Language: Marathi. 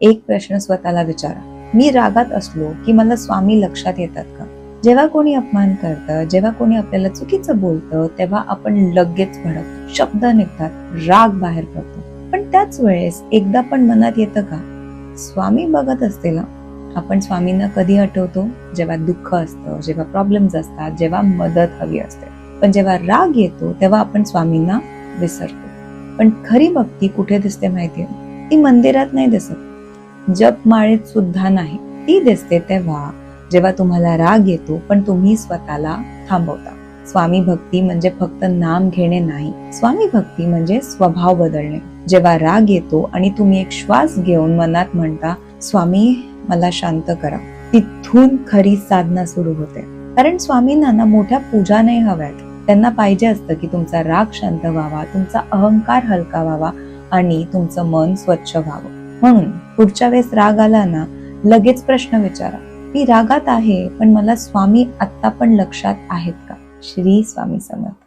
एक प्रश्न स्वतःला विचारा, मी रागात असलो की मला स्वामी लक्षात येतात का? जेव्हा कोणी अपमान करतं, जेव्हा कोणी आपल्याला चुकीचं बोलतं, तेव्हा आपण लगेच भडकतो, शब्द निघतात, राग बाहेर पडतो. पण त्याच वेळेस एकदा पण मनात येतं का, स्वामी बघत असते ना? आपण स्वामींना कधी आठवतो? जेव्हा दुःख असतं, जेव्हा प्रॉब्लेम्स असतात, जेव्हा मदत हवी असते. पण जेव्हा राग येतो तेव्हा आपण स्वामींना विसरतो. पण खरी भक्ती कुठे दिसते माहितीये? ती मंदिरात नाही दिसत, जपमाळेत सुद्धा नाही. ती दिसते तेव्हा जेव्हा तुम्हाला राग येतो पण तुम्ही स्वतःला थांबवता. स्वामी भक्ती म्हणजे फक्त नाम घेणे नाही, स्वामी भक्ती म्हणजे स्वभाव बदलणे. जेव्हा राग येतो आणि तुम्ही एक श्वास घेऊन मनात म्हणता, स्वामी मला शांत करा, तिथून खरी साधना सुरू होते. कारण स्वामींना ना मोठ्या पूजा नाही हव्यात, त्यांना पाहिजे असतं की तुमचा राग शांत व्हावा, तुमचा अहंकार हलका व्हावा आणि तुमचं मन स्वच्छ व्हावं. म्हणून पुढच्या वेळेस राग आला ना, लगेच प्रश्न विचारा, मी रागात आहे पण मला स्वामी आत्ता पण लक्षात आहेत का? श्री स्वामी समर्थ.